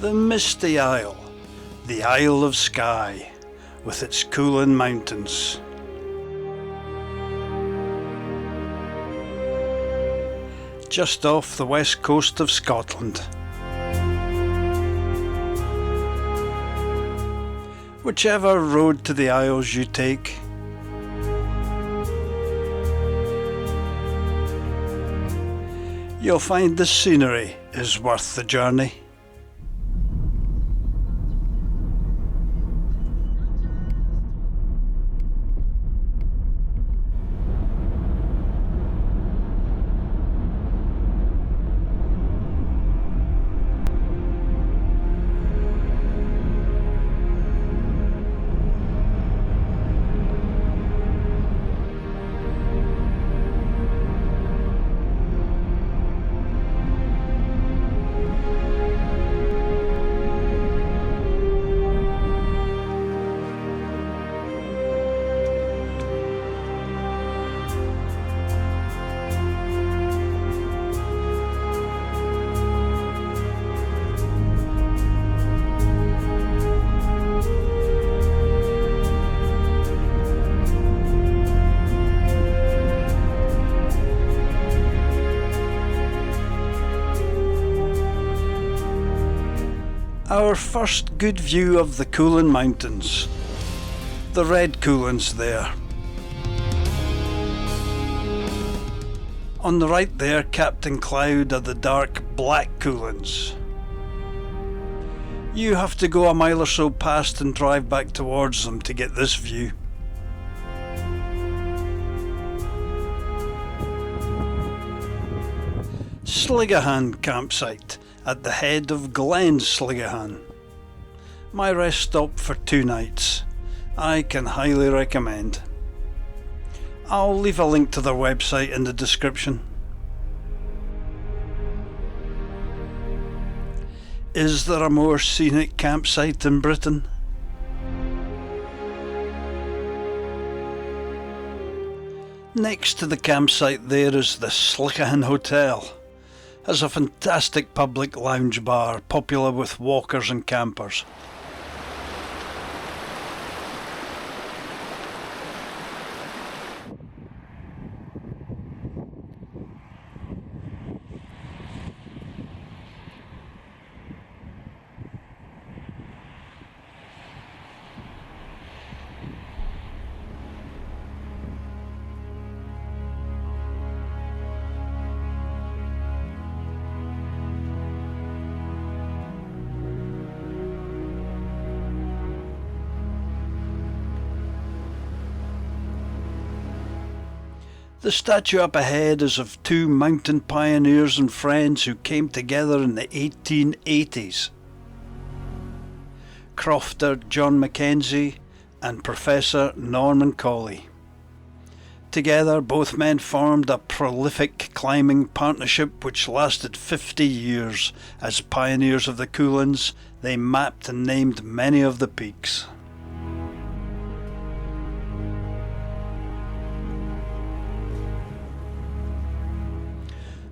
The misty isle, the Isle of Skye, with its Cuillin Mountains. Just off the west coast of Scotland. Whichever road to the Isles you take, you'll find the scenery is worth the journey. Our first good view of the Cuillin Mountains. The red Cuillins there. On the right there, capped in cloud, are the dark black Cuillins. You have to go a mile or so past and drive back towards them to get this view. Sligachan campsite at the head of Glen Sligachan. My rest stop for 2 nights. I can highly recommend. I'll leave a link to their website in the description. Is there a more scenic campsite in Britain? Next to the campsite there is the Sligachan Hotel. Has a fantastic public lounge bar, popular with walkers and campers. The statue up ahead is of 2 mountain pioneers and friends who came together in the 1880s. Crofter John Mackenzie and Professor Norman Colley. Together, both men formed a prolific climbing partnership which lasted 50 years. As pioneers of the Cuillins, they mapped and named many of the peaks.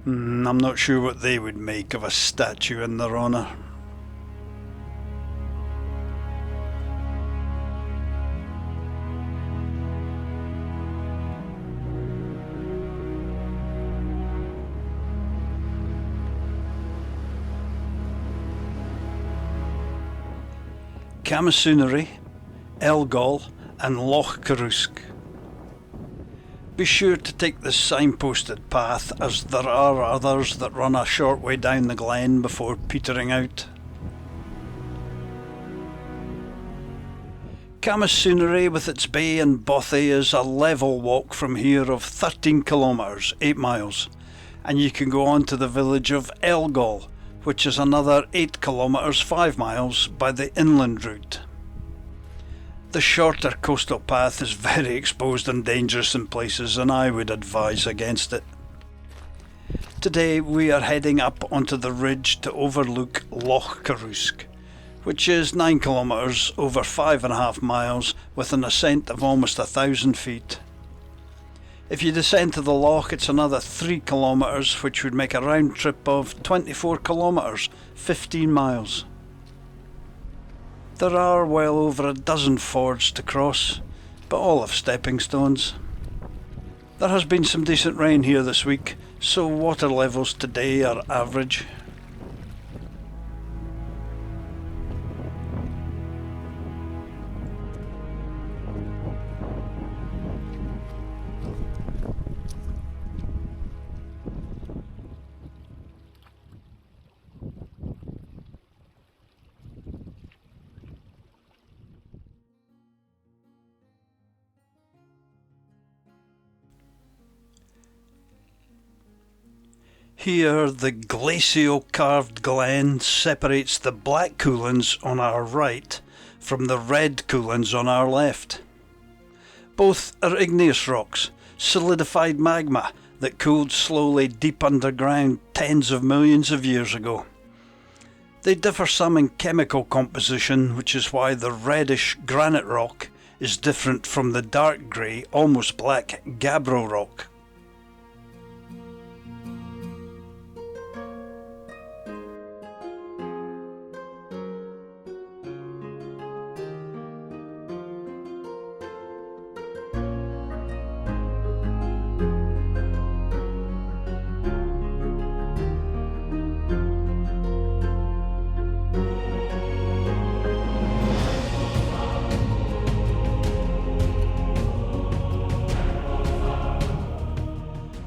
I'm not sure what they would make of a statue in their honour. Camasunary, Elgol and Loch Carusk. Be sure to take the signposted path, as there are others that run a short way down the glen before petering out. Camasunary with its bay and bothy is a level walk from here of 13 kilometres, 8 miles, and you can go on to the village of Elgol, which is another 8 kilometres, 5 miles by the inland route. The shorter coastal path is very exposed and dangerous in places, and I would advise against it. Today we are heading up onto the ridge to overlook Loch Carusk, which is 9 kilometres over 5.5 miles with an ascent of almost 1,000 feet. If you descend to the loch, it's another 3 kilometres, which would make a round trip of 24 kilometres, 15 miles. There are well over a dozen fords to cross, but all have stepping stones. There has been some decent rain here this week, so water levels today are average. Here the glacial-carved glen separates the black Cuillins on our right from the red Cuillins on our left. Both are igneous rocks, solidified magma that cooled slowly deep underground tens of millions of years ago. They differ some in chemical composition, which is why the reddish granite rock is different from the dark grey, almost black gabbro rock.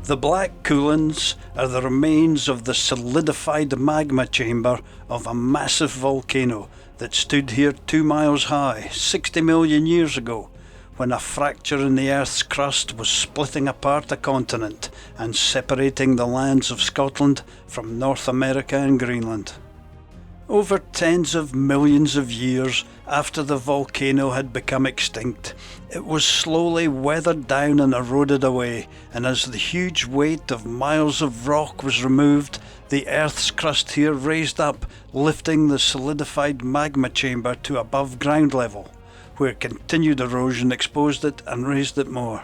The black Cuillins are the remains of the solidified magma chamber of a massive volcano that stood here 2 miles high 60 million years ago, when a fracture in the Earth's crust was splitting apart a continent and separating the lands of Scotland from North America and Greenland. Over tens of millions of years after the volcano had become extinct, it was slowly weathered down and eroded away, and as the huge weight of miles of rock was removed, the Earth's crust here raised up, lifting the solidified magma chamber to above ground level, where continued erosion exposed it and raised it more.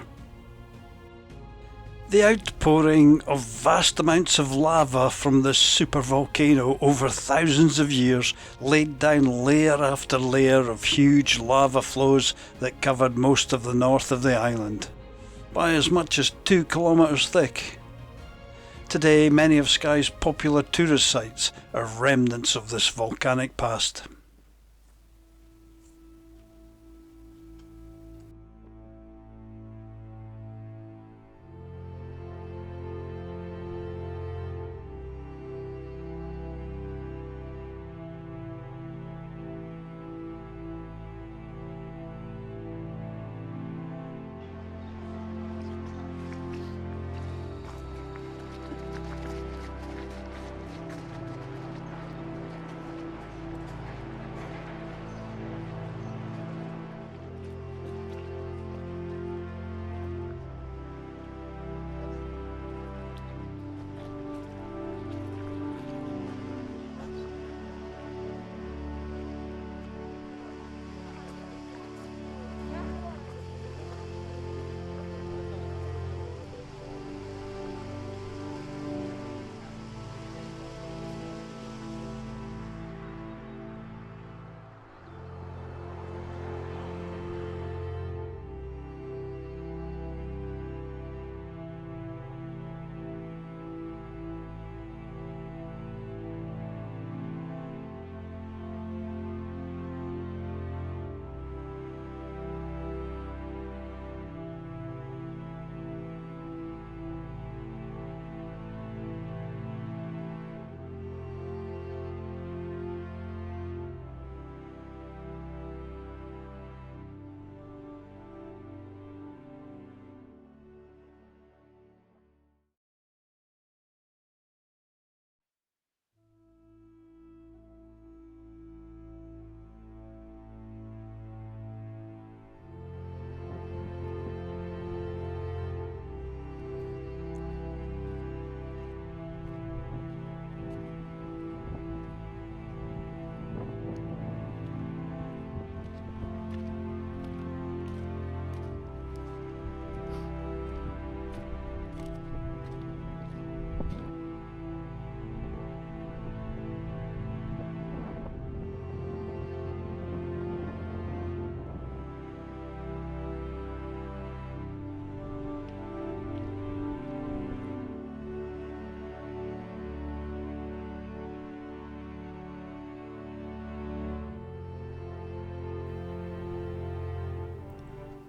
The outpouring of vast amounts of lava from this supervolcano over thousands of years laid down layer after layer of huge lava flows that covered most of the north of the island, by as much as 2 kilometres thick. Today, many of Skye's popular tourist sites are remnants of this volcanic past.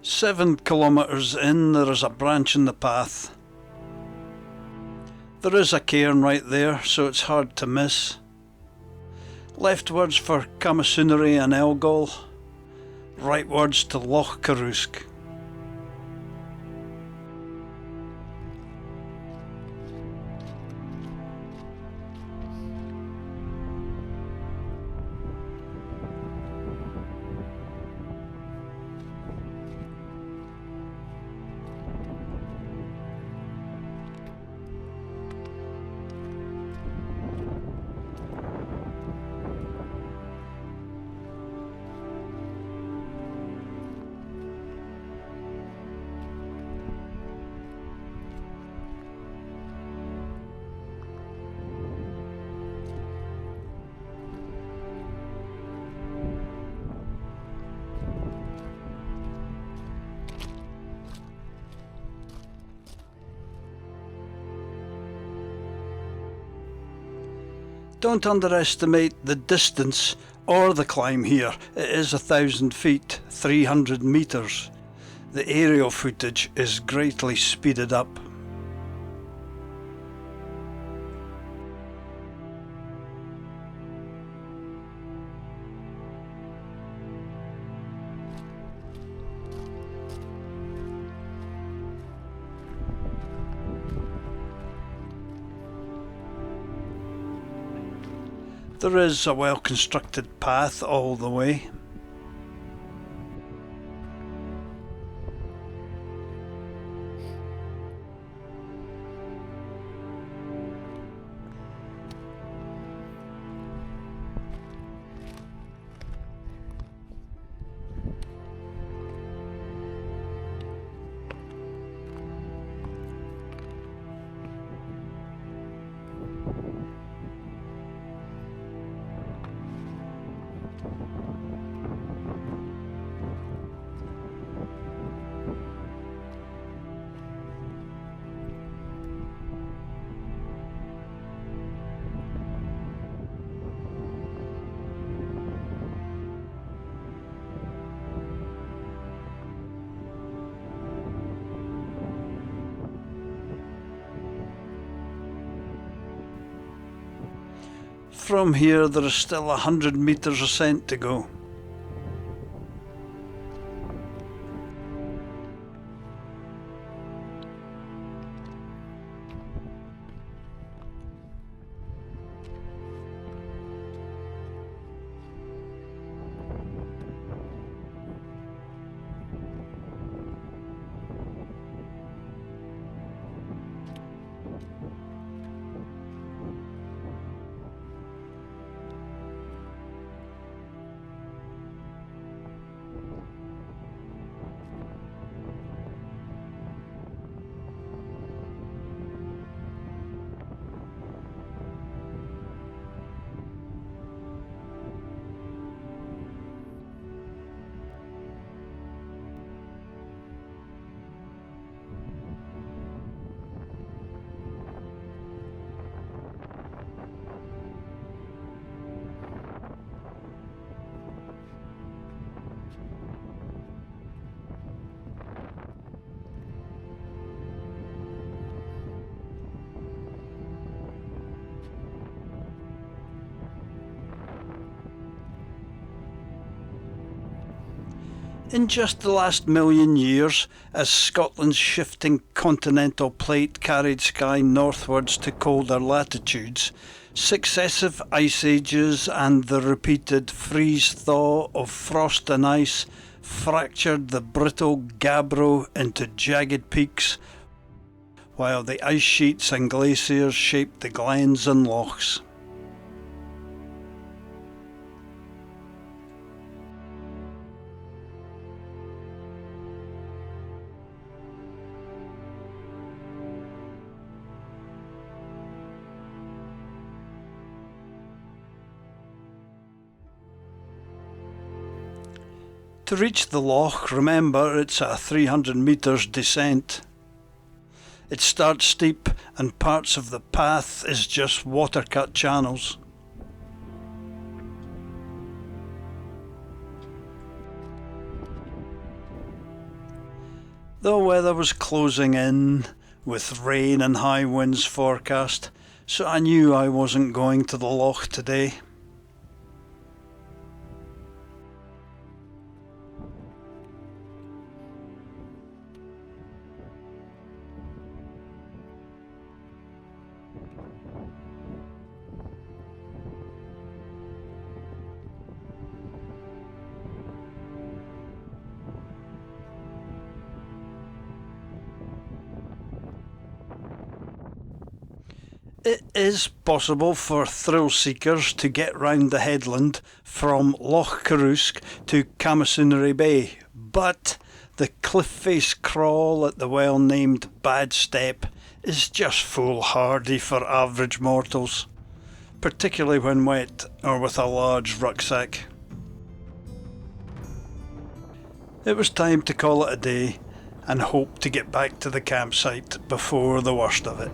7 kilometres in, there is a branch in the path. There is a cairn right there, so it's hard to miss. Leftwards for Camasunary and Elgol, rightwards to Loch Carusk. Don't underestimate the distance or the climb here. It is 1,000 feet, 300 metres. The aerial footage is greatly speeded up. There is a well-constructed path all the way. From here there is still 100 metres ascent to go. In just the last million years, as Scotland's shifting continental plate carried Skye northwards to colder latitudes, successive ice ages and the repeated freeze-thaw of frost and ice fractured the brittle gabbro into jagged peaks, while the ice sheets and glaciers shaped the glens and lochs. To reach the loch, remember it's a 300 metres descent. It starts steep and parts of the path is just water-cut channels. The weather was closing in, with rain and high winds forecast, so I knew I wasn't going to the loch today. It is possible for thrill seekers to get round the headland from Loch Carrusk to Camasunary Bay, but the cliff face crawl at the well-named Bad Step is just foolhardy for average mortals, particularly when wet or with a large rucksack. It was time to call it a day and hope to get back to the campsite before the worst of it.